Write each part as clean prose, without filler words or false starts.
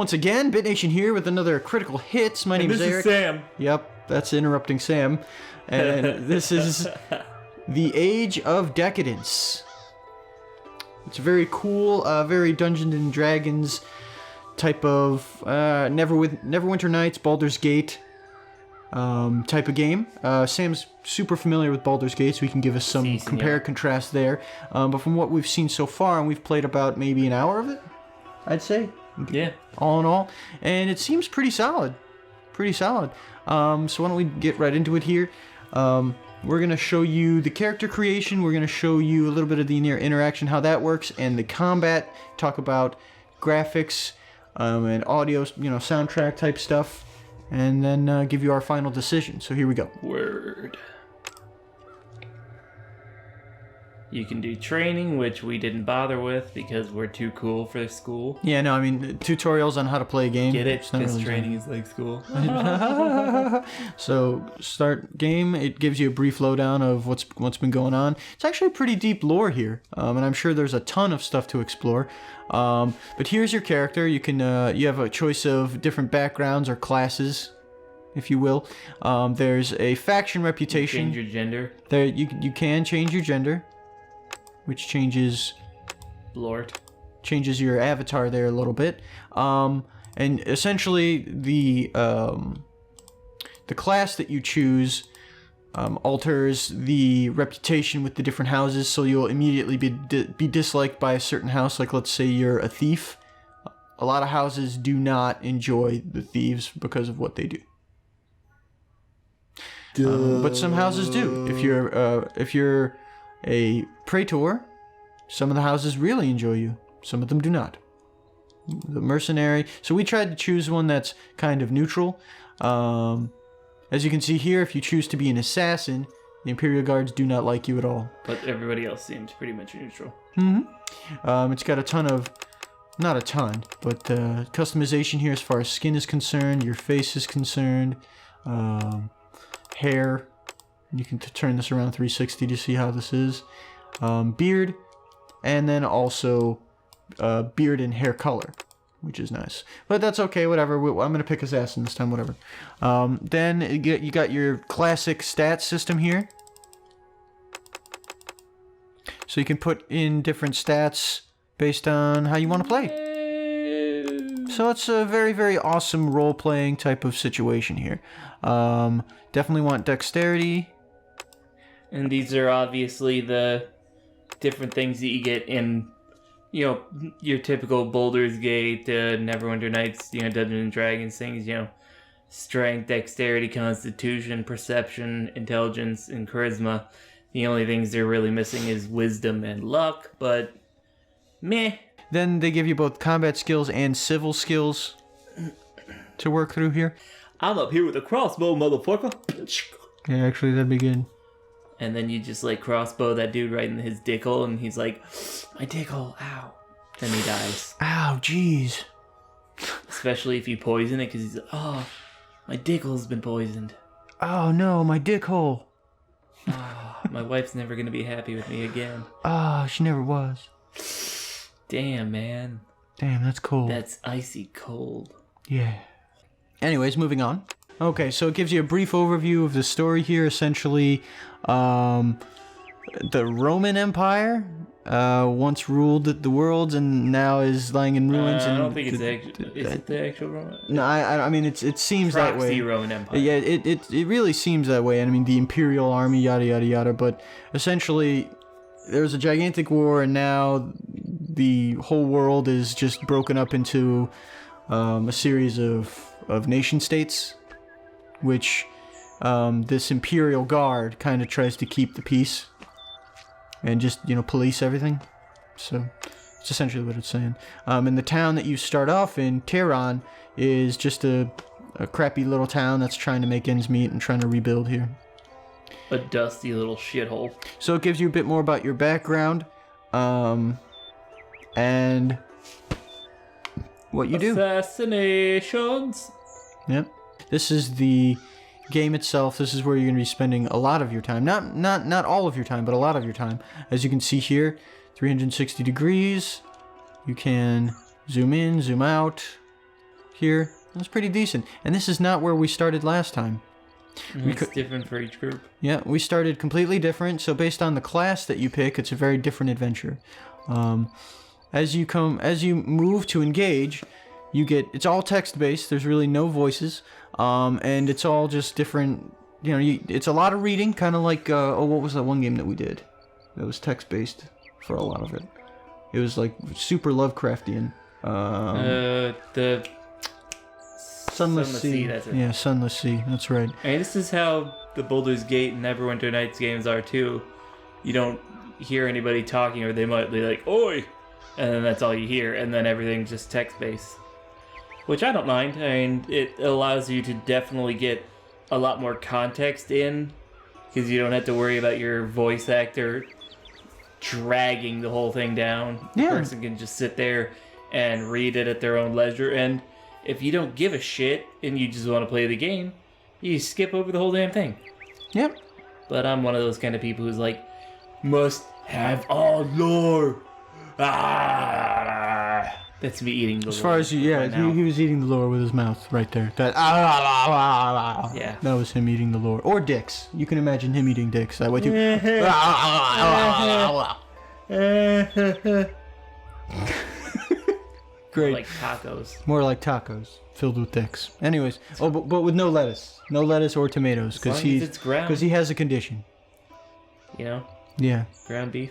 once again, BitNation here with another Critical Hits. My name is Eric. This is Sam. Yep, that's interrupting Sam. And this is The Age of Decadence. It's a very cool, very Dungeons and Dragons type of Neverwinter Nights, Baldur's Gate type of game. Sam's super familiar with Baldur's Gate, so he can give us some compare-contrast there. But from what we've seen so far, and we've played about maybe an hour of it, I'd say. Yeah. All in all. And it seems pretty solid. Pretty solid. So why don't we get right into it here. We're going to show you the character creation. We're going to show you a little bit of the interaction, how that works, and the combat. Talk about graphics and audio, soundtrack type stuff. And then give you our final decision. So here we go. Word. You can do training, which we didn't bother with because we're too cool for school. Yeah, no, I mean, tutorials on how to play a game. Get it? Because really training is like school. So, start game. It gives you a brief lowdown of what's been going on. It's actually pretty deep lore here, and I'm sure there's a ton of stuff to explore. But here's your character. You can you have a choice of different backgrounds or classes, if you will. There's a faction reputation. Change your gender. There, you can change your gender, which changes your avatar there a little bit. And essentially the class that you choose alters the reputation with the different houses, so you'll immediately be disliked by a certain house. Like, let's say you're a thief. A lot of houses do not enjoy the thieves because of what they do. But some houses do. If you're a praetor, some of the houses really enjoy you. Some of them do not. The mercenary. So we tried to choose one that's kind of neutral. As you can see here, if you choose to be an assassin, the Imperial Guards do not like you at all. But everybody else seems pretty much neutral. Mm-hmm. It's got a ton of, not a ton, but customization here as far as skin is concerned, your face is concerned, hair. You can turn this around 360 to see how this is. Beard, and then also beard and hair color, which is nice. But that's okay, whatever. I'm going to pick assassin this time, whatever. Then you got your classic stats system here. So you can put in different stats based on how you want to play. So it's a very, very awesome role-playing type of situation here. Definitely want dexterity. And these are obviously the different things that you get in, your typical Baldur's Gate, Neverwinter Nights, Dungeons and Dragons things, strength, dexterity, constitution, perception, intelligence, and charisma. The only things they're really missing is wisdom and luck, but meh. Then they give you both combat skills and civil skills to work through here. I'm up here with a crossbow, motherfucker. Yeah, actually, that'd be good. And then you just crossbow that dude right in his dick hole, and he's like, my dick hole, ow. Then he dies. Ow, jeez. Especially if you poison it, because he's like, oh, my dick hole's been poisoned. Oh no, my dick hole. Oh, my wife's never going to be happy with me again. Oh, she never was. Damn, man. Damn, that's cold. That's icy cold. Yeah. Anyways, moving on. Okay, so it gives you a brief overview of the story here. Essentially, the Roman Empire once ruled the world and now is lying in ruins. I don't think it's the actual Roman. No, I mean it seems that way. Proxy Roman Empire. Yeah, it really seems that way. I mean, the Imperial Army, yada yada yada. But essentially, there was a gigantic war, and now the whole world is just broken up into a series of nation states, which this Imperial Guard kind of tries to keep the peace and just, police everything. So it's essentially what it's saying. And the town that you start off in, Tehran, is just a crappy little town that's trying to make ends meet and trying to rebuild here. A dusty little shithole. So it gives you a bit more about your background and what you do. Assassinations. Yep. This is the game itself. This is where you're going to be spending a lot of your time. Not all of your time, but a lot of your time. As you can see here, 360 degrees. You can zoom in, zoom out. here. That's pretty decent. And this is not where we started last time. It's different for each group. Yeah, we started completely different. So based on the class that you pick, it's a very different adventure. As you move to engage, it's all text based. There's really no voices, and it's all just different. It's a lot of reading, kind of like what was that one game that we did? That was text based for a lot of it. It was like super Lovecraftian. The Sunless Sea. That's it. Yeah, Sunless Sea. That's right. And this is how the Baldur's Gate and Neverwinter Nights games are too. You don't hear anybody talking, or they might be like, "Oi," and then that's all you hear, and then everything's just text-based. Which I don't mind. I mean, it allows you to definitely get a lot more context in, because you don't have to worry about your voice actor dragging the whole thing down. The person can just sit there and read it at their own leisure, and if you don't give a shit and you just want to play the game, you skip over the whole damn thing. Yep. But I'm one of those kind of people who's like, must have all lore. Ah! That's me eating the lore. As far as he was eating the lore with his mouth right there. That yeah. That was him eating the lore. Or dicks. You can imagine him eating dicks that way too. Great. Like tacos. More like tacos filled with dicks. Anyways, but with no lettuce. No lettuce or tomatoes because he has a condition. You know? Yeah. Ground beef.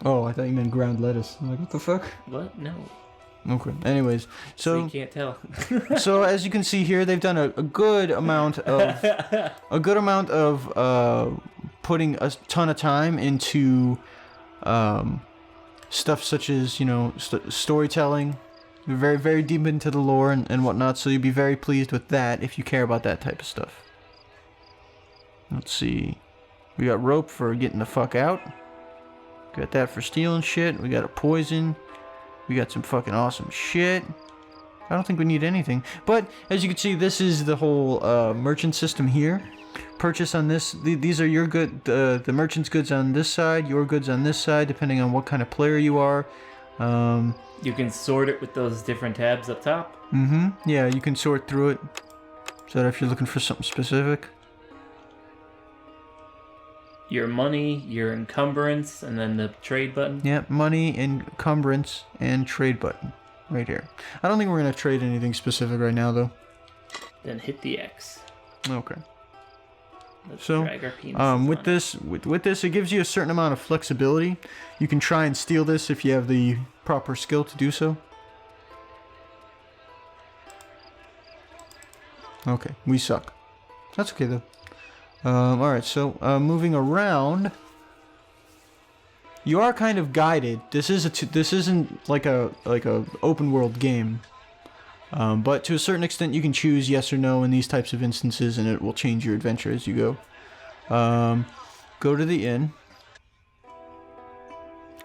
Oh, I thought you meant ground lettuce. I'm like, what the fuck? What? No. Okay. Anyways, so you can't tell. So as you can see here, they've done a good amount of putting a ton of time into stuff such as storytelling. They're very, very deep into the lore and whatnot, so you'd be very pleased with that if you care about that type of stuff. Let's see. We got rope for getting the fuck out. Got that for stealing shit. We got a poison. We got some fucking awesome shit. I don't think we need anything. But, as you can see, this is the whole merchant system here. Purchase on this. These are your good. The merchant's goods on this side, your goods on this side, depending on what kind of player you are. You can sort it with those different tabs up top. Mm-hmm. Yeah, you can sort through it. So that if you're looking for something specific. Your money, your encumbrance, and then the trade button. Yeah, money, encumbrance, and trade button. Right here. I don't think we're going to trade anything specific right now, though. Then hit the X. Okay. Let's so, drag our penises with this, it gives you a certain amount of flexibility. You can try and steal this if you have the proper skill to do so. Okay, we suck. That's okay though. Alright, so moving around, you are kind of guided. This isn't like a open world game, but to a certain extent, you can choose yes or no in these types of instances, and it will change your adventure as you go. Go to the inn,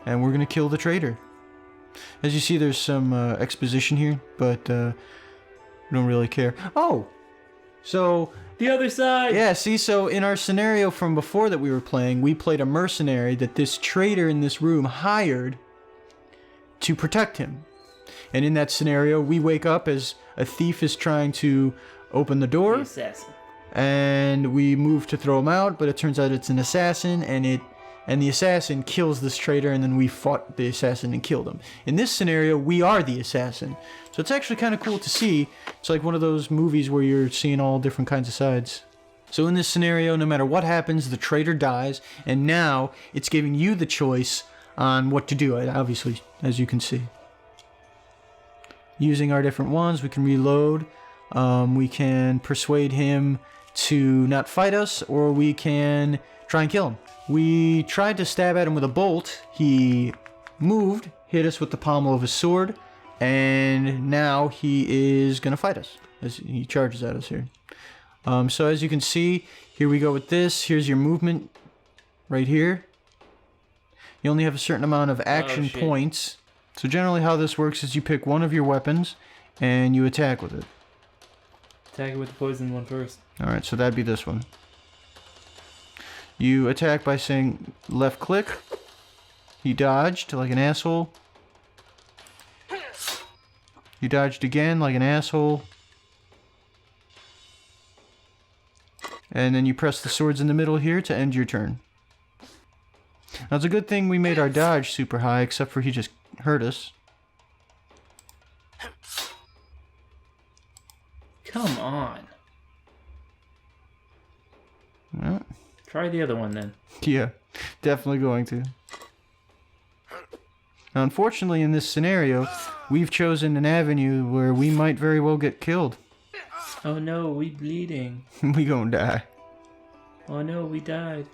and we're gonna kill the trader. As you see, there's some exposition here, but we don't really care. Oh, so. The other side! Yeah, see, so in our scenario from before that we were playing, we played a mercenary that this trader in this room hired to protect him. And in that scenario, we wake up as a thief is trying to open the door. The assassin. And we move to throw him out, but it turns out it's an assassin, and the assassin kills this trader, and then we fought the assassin and killed him. In this scenario, we are the assassin. So it's actually kind of cool to see. It's like one of those movies where you're seeing all different kinds of sides. So in this scenario, no matter what happens, the trader dies, and now it's giving you the choice on what to do, obviously, as you can see. Using our different ones, we can reload. We can persuade him to not fight us, or we can try and kill him. We tried to stab at him with a bolt. He moved, hit us with the pommel of his sword, and now he is going to fight us as he charges at us here. So as you can see, here we go with this. Here's your movement right here. You only have a certain amount of action points. So generally how this works is you pick one of your weapons and you attack with it. Attack it with the poison one first. Alright, so that'd be this one. You attack by saying left click. He dodged like an asshole. You dodged again like an asshole. And then you press the swords in the middle here to end your turn. Now, it's a good thing we made our dodge super high, except for he just hurt us. Come on. Well, try the other one then. Yeah, definitely going to. Now, unfortunately, in this scenario, we've chosen an avenue where we might very well get killed. Oh no, we bleeding. We gonna die. Oh no, we died.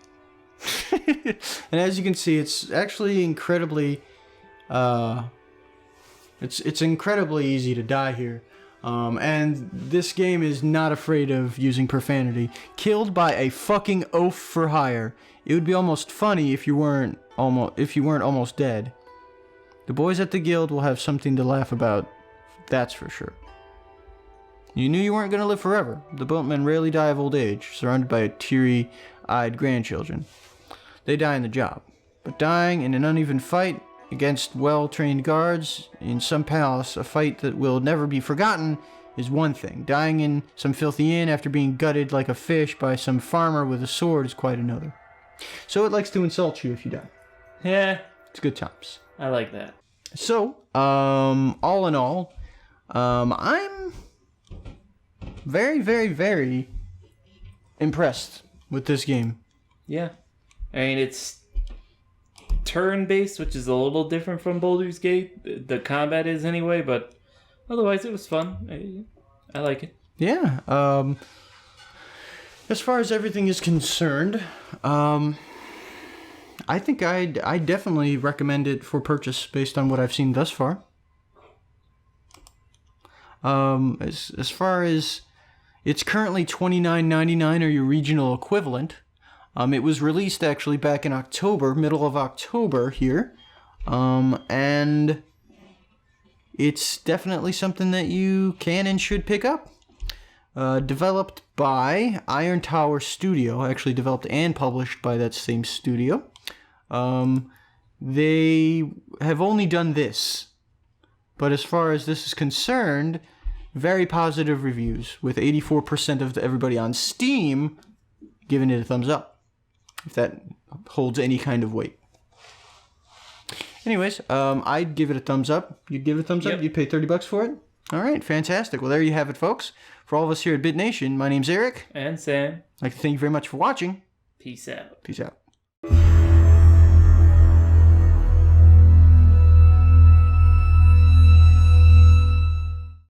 And as you can see, it's actually incredibly, it's incredibly easy to die here. And this game is not afraid of using profanity. Killed by a fucking oaf for hire. It would be almost funny if you weren't almost dead. The boys at the guild will have something to laugh about, that's for sure. You knew you weren't going to live forever. The boatmen rarely die of old age, surrounded by teary-eyed grandchildren. They die in the job. But dying in an uneven fight against well-trained guards in some palace, a fight that will never be forgotten, is one thing. Dying in some filthy inn after being gutted like a fish by some farmer with a sword is quite another. So it likes to insult you if you die. Yeah. It's good times. I like that. So, all in all, I'm very, very, very impressed with this game. Yeah. I mean, it's turn-based, which is a little different from Baldur's Gate. The combat is anyway, but otherwise it was fun. I like it. Yeah. As far as everything is concerned, I think I definitely recommend it for purchase based on what I've seen thus far. As far as it's currently $29.99 or your regional equivalent. It was released actually back in October, middle of October here, and it's definitely something that you can and should pick up. Developed by Iron Tower Studio, actually developed and published by that same studio. They have only done this, but as far as this is concerned, very positive reviews, with 84% of everybody on Steam giving it a thumbs up, if that holds any kind of weight. Anyways, I'd give it a thumbs up. You'd give it a thumbs up? You'd pay $30 for it? All right, fantastic. Well, there you have it, folks. For all of us here at BitNation, my name's Eric. And Sam. I'd like to thank you very much for watching. Peace out. Peace out.